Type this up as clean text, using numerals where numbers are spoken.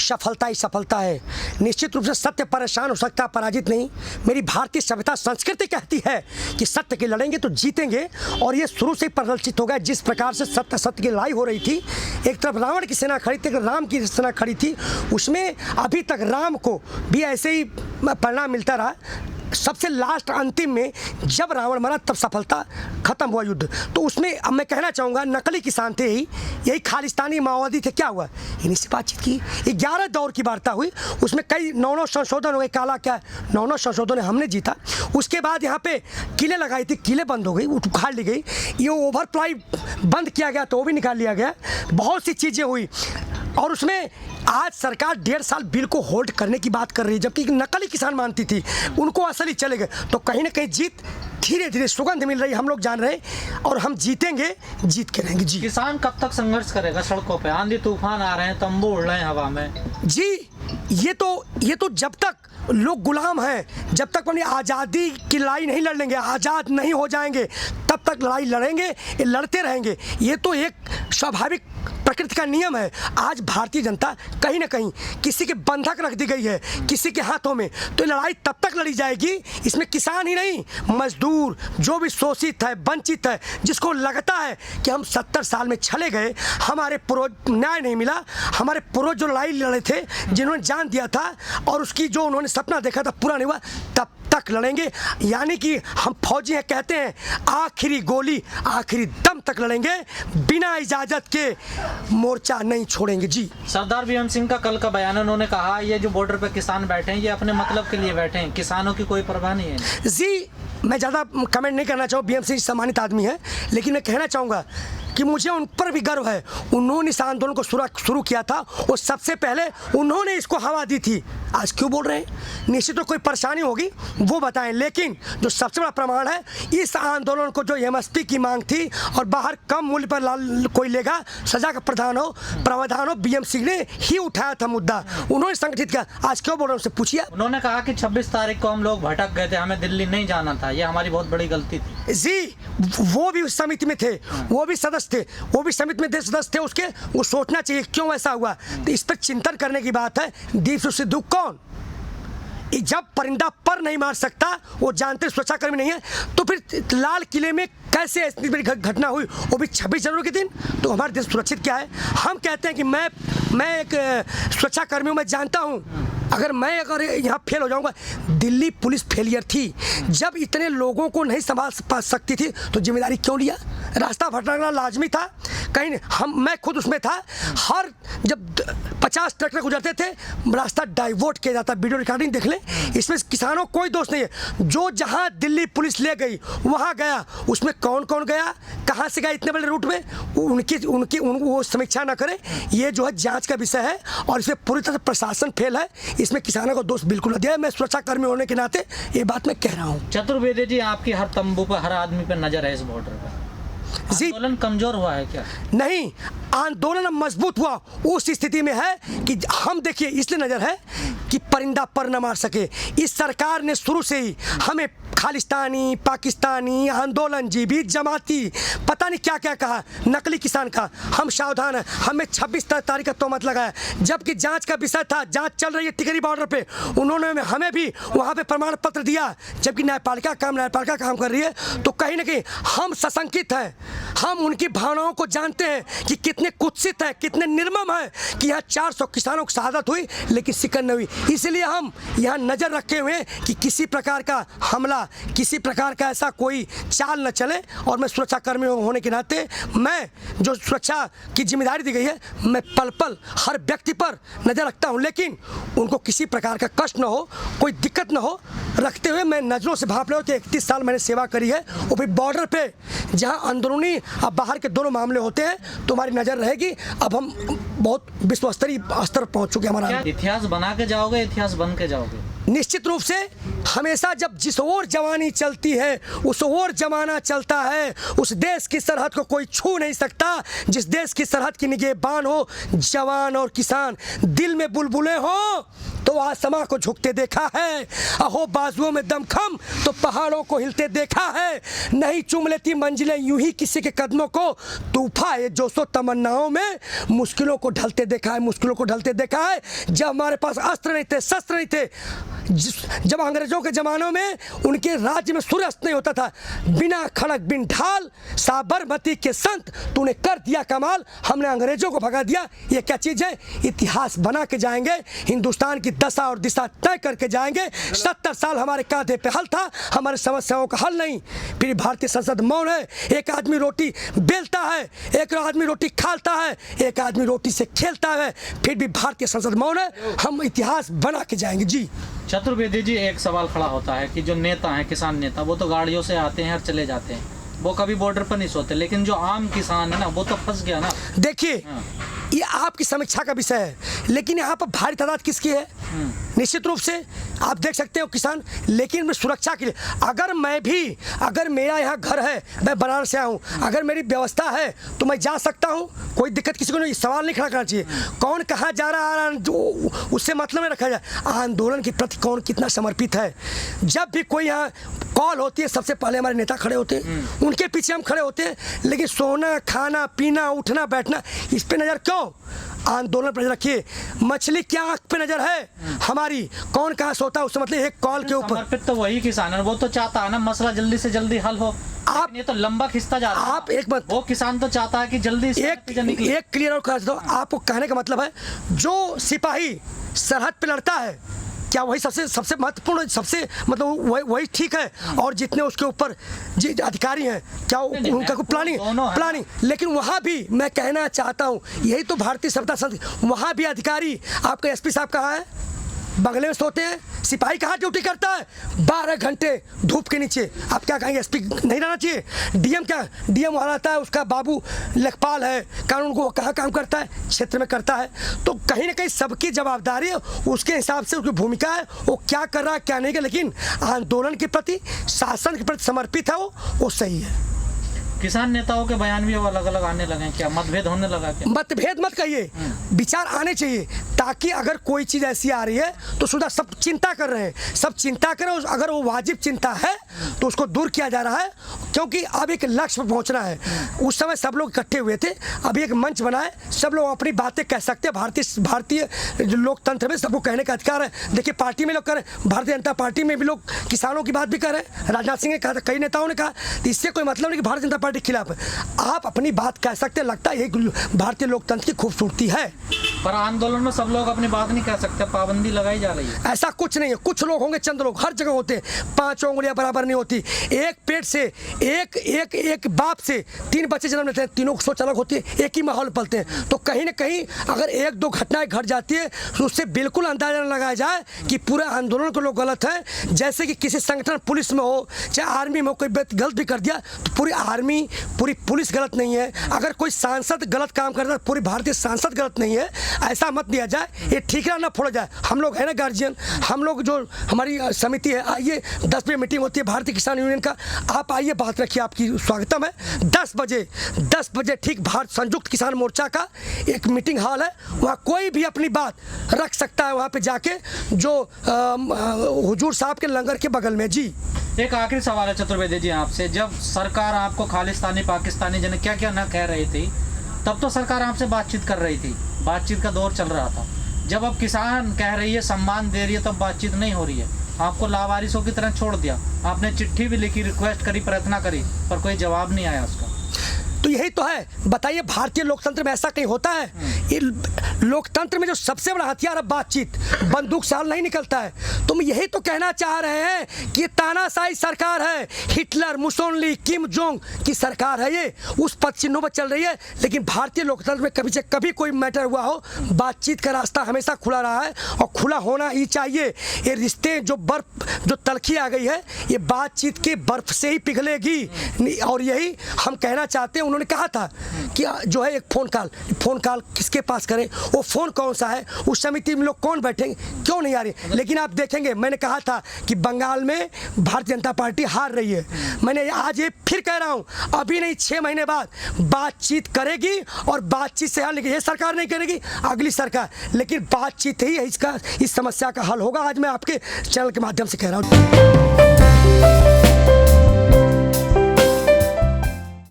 सफलता ही सफलता है। निश्चित रूप से सत्य परेशान हो सकता है, पराजित नहीं। मेरी भारतीय सभ्यता संस्कृति कहती है कि सत्य के लड़ेंगे तो जीतेंगे, और ये शुरू से ही परिलक्षित हो गया। जिस प्रकार से सत्य की लड़ाई हो रही थी, एक तरफ रावण की सेना खड़ी थी, एक राम की सेना खड़ी थी, उसमें अभी तक राम को भी ऐसे ही परिणाम मिलता रहा। सबसे लास्ट अंतिम में जब रावण मरा तब सफलता खत्म हुआ युद्ध। तो उसमें अब मैं कहना चाहूँगा नकली किसान थे, यही खालिस्तानी माओवादी थे। क्या हुआ, इन्हीं से बातचीत की। 11 दौर की वार्ता हुई, उसमें कई 9 संशोधन हो गए। काला क्या 9 संशोधन हमने जीता। उसके बाद यहाँ पे किले लगाई थी, किले बंद हो गई, उखाड़ ली गई। ये ओवरप्लाई बंद किया गया तो वो भी निकाल लिया गया। बहुत सी चीज़ें हुई, और उसमें आज सरकार 1.5 साल बिल को होल्ड करने की बात कर रही है, जबकि नकली किसान मानती थी, उनको असली चले गए। तो कहीं ना कहीं जीत धीरे धीरे सुगंध मिल रही, हम लोग जान रहे हैं, और हम जीतेंगे, जीत के रहेंगे। जी, किसान कब तक संघर्ष करेगा सड़कों पे? आंधी तूफान आ रहे हैं, तंबू उड़ रहे हैं हवा में। जी, ये तो जब तक लोग गुलाम हैं, जब तक अपनी आज़ादी की लड़ाई नहीं लड़ लेंगे, आज़ाद नहीं हो जाएंगे, तब तक लड़ाई लड़ेंगे, लड़ते रहेंगे। ये तो एक स्वाभाविक प्रकृति का नियम है। आज भारतीय जनता कहीं ना कहीं किसी के बंधक रख दी गई है, किसी के हाथों में। तो लड़ाई तब तक लड़ी जाएगी, इसमें किसान ही नहीं, मजदूर, जो भी शोषित है, वंचित है, जिसको लगता है कि हम 70 साल में चले गए, हमारे पूर्वज न्याय नहीं मिला, हमारे पूर्वज जो लड़ाई लड़े थे, जिन्होंने जान दिया था और उसकी जो उन्होंने सपना देखा था पूरा नहीं हुआ, तब तक लड़ेंगे। यानी कि हम फौजी हैं, कहते हैं आखिरी गोली आखिरी दम तक लड़ेंगे, बिना इजाजत के मोर्चा नहीं छोड़ेंगे। जी, सरदार भीम सिंह का कल का बयान, उन्होंने कहा ये जो बॉर्डर पे किसान बैठे हैं, ये अपने मतलब के लिए बैठे हैं, किसानों की कोई परवाह नहीं है। जी, मैं ज़्यादा कमेंट नहीं करना चाहूँ, भीम सिंह सम्मानित आदमी है, लेकिन मैं कहना चाहूँगा कि मुझे उन पर भी गर्व है। उन्होंने इस आंदोलन को शुरू किया था, और सबसे पहले उन्होंने इसको हवा दी थी। आज क्यों बोल रहे हैं? निश्चित तो कोई परेशानी होगी, वो बताएं। लेकिन जो सबसे बड़ा प्रमाण है, इस आंदोलन को जो एमएसपी की मांग थी और बाहर कम मूल्य पर कोई लेगा, सजा का प्रावधान हो, भीम सिंह ने ही उठाया था मुद्दा, उन्होंने संगठित किया। आज क्यों बोल रहे हैं, उससे पूछिए। उन्होंने कहा कि 26 तारीख को हम लोग भटक गए थे, हमें दिल्ली नहीं जाना था, ये हमारी बहुत बड़ी गलती थी। जी, वो भी उस समिति में थे, वो भी सदस्य थे, वो भी समिति में सदस्य थे उसके। वो सोचना चाहिए क्यों ऐसा हुआ, तो इस पर चिंतन करने की बात है। दीप से दुख कौन? जब परिंदा पर नहीं मार सकता, वो जानते सुरक्षाकर्मी नहीं है, तो फिर लाल किले में कैसे ऐसी बड़ी घटना हुई, वो भी 26 जनवरी के दिन? तो हमारा देश सुरक्षित क्या है? हम कहते हैं कि मैं एक सुरक्षाकर्मी हूँ, मैं जानता हूँ अगर यहाँ फेल हो जाऊँगा। दिल्ली पुलिस फेलियर थी, जब इतने लोगों को नहीं संभाल सकती थी तो जिम्मेदारी क्यों लिया? रास्ता भटकना लाजमी था, कहीं मैं खुद उसमें था। हर जब 50 ट्रैक्टर गुजरते थे, रास्ता डाइवर्ट किया जाता। वीडियो रिकॉर्डिंग देख लें, इसमें किसानों कोई दोष नहीं है। जो जहाँ दिल्ली पुलिस ले गई वहाँ गया, उसमें कौन कौन गया, कहाँ से गया, इतने बड़े रूट में, उनकी वो समीक्षा ना करें। ये जो है जांच का विषय है, और इसमें पूरी तरह से प्रशासन फेल है, इसमें किसानों को दोष बिल्कुल न दिया। मैं सुरक्षाकर्मी होने के नाते ये बात मैं कह रहा हूँ। चतुर्वेदी जी, आपकी हर तंबू पर, हर आदमी पर नजर है इस बॉर्डर पर। आंदोलन कमजोर हुआ है क्या? नहीं, आंदोलन मजबूत हुआ उस स्थिति में है कि हम, देखिए, इसलिए नजर है कि परिंदा पर न मार सके। इस सरकार ने शुरू से ही हमें खालिस्तानी, पाकिस्तानी, आंदोलनजीवी, जमाती, पता नहीं क्या क्या कहा, नकली किसान का। हम सावधान हैं, हमें 26 तारीख का तोहमत लगाया, जबकि जांच का विषय था, जांच चल रही है टिकरी बॉर्डर पे। उन्होंने हमें भी वहाँ पे प्रमाण पत्र दिया, जबकि न्यायपालिका काम कर रही है। तो कहीं ना कहीं हम सशंकित हैं, हम उनकी भावनाओं को जानते हैं कि कितने कुत्सित है, कितने निर्मम है कि यहाँ 400 किसानों की शहादत हुई लेकिन शिकन न हुई। इसलिए हम यहाँ नज़र रखे हुए हैं कि किसी प्रकार का हमला, किसी प्रकार का ऐसा कोई चाल न चले। और मैं सुरक्षाकर्मी होने के नाते, मैं जो सुरक्षा की जिम्मेदारी दी गई है, मैं पल पल हर व्यक्ति पर नज़र रखता हूँ, लेकिन उनको किसी प्रकार का कष्ट न हो, कोई दिक्कत न हो, रखते हुए मैं नज़रों से भाप रहा हूँ कि 31 साल मैंने सेवा करी है। और फिर बॉर्डर पे जहाँ अंदरूनी और बाहर के दोनों मामले होते हैं, तो हमारी नज़र रहेगी। अब हम बहुत विश्व स्तरीय स्तर पहुँच चुके हैं। हमारा इतिहास बना के जाओगे, इतिहास बन के जाओगे? निश्चित रूप से हमेशा जब जिस ओर जवानी चलती है उस ओर जमाना चलता है। उस देश की सरहद को कोई छू नहीं सकता जिस देश की सरहद की निगहबान हो जवान और किसान। दिल में बुलबुलें हो तो आसमां को झुकते देखा है, अहो बाजुओं में दमखम तो पहाड़ों को हिलते देखा है, नहीं चूम लेती मंजिलें यूं ही किसी के कदमों को, तूफा ये जोशो तमन्नाओं में मुश्किलों को ढलते देखा है, मुश्किलों को ढलते देखा है। जब हमारे पास अस्त्र नहीं थे, शस्त्र नहीं थे, जब अंग्रेजों के ज़मानों में उनके राज्य में सूर्यास्त नहीं होता था, बिना खड़क बिन ढाल साबरमती के संत तूने कर दिया कमाल, हमने अंग्रेजों को भगा दिया। ये क्या चीज़ है? इतिहास बना के जाएंगे, हिंदुस्तान की दशा और दिशा तय करके जाएंगे। 70 साल हमारे कांधे पे हल था, हमारे समस्याओं का हल नहीं। फिर भारतीय संसद मौन है, एक आदमी रोटी बेलता है, एक आदमी रोटी खालता है, एक आदमी रोटी से खेलता है, फिर भी भारतीय संसद मौन है। हम इतिहास बना के जाएंगे जी। चतुर्वेदी जी, एक सवाल खड़ा होता है कि जो नेता हैं, किसान नेता, वो तो गाड़ियों से आते हैं और चले जाते हैं, वो कभी बॉर्डर पर नहीं सोते, लेकिन जो आम किसान है ना, वो तो फंस गया ना। देखिए, ये आपकी समीक्षा का विषय है, लेकिन यहाँ पर भारी तादाद किसकी है? निश्चित रूप से आप देख सकते हो किसान, लेकिन मैं सुरक्षा के लिए, अगर मेरा यहाँ घर है, मैं बनारस से आया हूँ, अगर मेरी व्यवस्था है तो मैं जा सकता हूँ, कोई दिक्कत किसी को नहीं। सवाल नहीं खड़ा करना चाहिए कौन कहाँ जा रहा है, उससे मतलब नहीं रखा जाए। आंदोलन के प्रति कौन कितना समर्पित है। जब भी कोई यहाँ कॉल होती है, सबसे पहले हमारे नेता खड़े होते हैं, उनके पीछे हम खड़े होते हैं, लेकिन सोना खाना पीना उठना बैठना इस पे नज़र क्यों? आंदोलन पर रखिए। मछली क्या आंख पे नजर है हमारी, कौन कहाँ सोता है उससे मतलब एक कॉल के ऊपर। समर्पित तो वही किसान है, वो तो चाहता है ना मसला जल्दी से जल्दी हल हो। आप ये तो लंबा खिंचता जा रहा है। आप एक बात, वो किसान तो चाहता है कि जल्दी से एक क्लियर और कर दो। आपको कहने का मतलब है, जो सिपाही सरहद पे लड़ता है, क्या वही सबसे महत्वपूर्ण, सबसे मतलब वही ठीक है? और जितने उसके ऊपर अधिकारी हैं, क्या उनका कोई प्लानिंग? लेकिन वहाँ भी मैं कहना चाहता हूँ, यही तो भारतीय सभ्यता संस्कृति, वहाँ भी अधिकारी, आपका एसपी साहब कहाँ है? बंगले में सोते हैं। सिपाही कहाँ ड्यूटी करता है? 12 घंटे धूप के नीचे। आप क्या कहेंगे, एसपी नहीं रहना चाहिए? डीएम वहाँ रहता है, उसका बाबू लेखपाल है, कानून को कहाँ काम करता है? क्षेत्र में करता है। तो कहीं ना कहीं सबकी जवाबदारी है, उसके हिसाब से उसकी भूमिका है, वो क्या कर रहा है क्या नहीं कर, लेकिन आंदोलन के प्रति, शासन के प्रति समर्पित है, वो सही है। किसान नेताओं के बयान भी अलग अलग आने लगे, क्या मतभेद होने लगा? क्या मतभेद मत कहिए, विचार आने चाहिए, ताकि अगर कोई चीज़ ऐसी आ रही है तो सुधा सब चिंता कर रहे हैं, सब चिंता करें। अगर वो वाजिब चिंता है तो उसको दूर किया जा रहा है, क्योंकि अब एक लक्ष्य पर पहुंचना है। उस समय सब लोग इकट्ठे हुए थे, अभी एक मंच बना है, सब लोग अपनी बातें कह सकते हैं। भारतीय लोकतंत्र में सबको कहने का अधिकार है। देखिए, पार्टी में लोग कह रहे हैं, भारतीय जनता पार्टी में भी लोग किसानों की बात भी कर रहे हैं, राजनाथ सिंह ने कहा, कई नेताओं ने कहा। इससे कोई मतलब नहीं कि भारतीय जनता पार्टी के खिलाफ है, आप अपनी बात कह सकते हैं। लगता है यही भारतीय लोकतंत्र की खूबसूरती है। पर आंदोलन में सब लोग अपनी बात नहीं कह सकते, पाबंदी लगाई जा रही है। ऐसा कुछ नहीं है, कुछ लोग होंगे, चंद लोग, हर जगह होते हैं। 5 उंगलियां बराबर नहीं होती। एक पेट से एक बाप से 3 बच्चे जन्म लेते हैं, तीनों की सोच अलग होती है, एक ही माहौल पलते हैं। तो कहीं ना कहीं अगर 1-2 घटनाएं घट जाती है तो उससे बिल्कुल अंदाजा न लगाया जाए कि पूरे आंदोलन के लोग गलत हैं। जैसे कि किसी संगठन, पुलिस में हो चाहे आर्मी में हो, कोई गलत भी कर दिया तो पूरी आर्मी, पूरी पुलिस गलत नहीं है। अगर कोई सांसद गलत काम करता है, पूरी भारतीय सांसद गलत नहीं है। ऐसा मत दिया जाए, ये ठीकरा ना फोड़ा जाए। हम लोग है ना गार्जियन, हम लोग जो हमारी समिति है, आइए 10 बजे मीटिंग होती है भारतीय किसान यूनियन का, आप आइए, बात रखिए, आपकी स्वागतम है। 10 बजे ठीक भारत संयुक्त किसान मोर्चा का एक मीटिंग हॉल है, वहाँ कोई भी अपनी बात रख सकता है, वहाँ पे जाके, जो हुजूर साहब के लंगर के बगल में। जी, एक आखिरी सवाल है चतुर्वेदी जी आपसे, जब सरकार आपको खालिस्तानी पाकिस्तानी जन क्या क्या ना कह रही थी, तब तो सरकार आपसे बातचीत कर रही थी, बातचीत का दौर चल रहा था। जब अब किसान कह रही है, सम्मान दे रही है, तब बातचीत नहीं हो रही है, आपको लावारिसों की तरह छोड़ दिया। आपने चिट्ठी भी लिखी, रिक्वेस्ट करी, प्रार्थना करी, पर कोई जवाब नहीं आया उसका। तो यही तो है, बताइए, भारतीय लोकतंत्र में ऐसा कहीं होता है? ये लोकतंत्र में जो सबसे बड़ा हथियार है बातचीत, बंदूक से हल नहीं निकलता है। तुम यही तो कहना चाह रहे हैं कि ये तानाशाही सरकार है, हिटलर, मुसोलिनी, किम जोंग की सरकार है, ये उस पद चिन्हों पर चल रही है। लेकिन भारतीय लोकतंत्र में कभी से कभी कोई मैटर हुआ हो, बातचीत का रास्ता हमेशा खुला रहा है और खुला होना ही चाहिए। ये रिश्ते जो तलखी आ गई है, ये बातचीत के बर्फ से ही पिघलेगी। और यही हम कहना चाहते हैं उन्होंने कहा था कि जो है एक फ़ोन कॉल किसके पास करें, वो फ़ोन कौन सा है, उस समिति में लोग कौन बैठेंगे, क्यों नहीं आ रही। लेकिन आप देखेंगे, मैंने कहा था कि बंगाल में भारतीय जनता पार्टी हार रही है। मैंने आज ये फिर कह रहा हूँ, अभी नहीं 6 महीने बाद बातचीत करेगी और बातचीत से हल, लेकिन ये सरकार नहीं करेगी, अगली सरकार, लेकिन बातचीत ही इस समस्या का हल होगा। आज मैं आपके चैनल के माध्यम से कह रहा हूँ।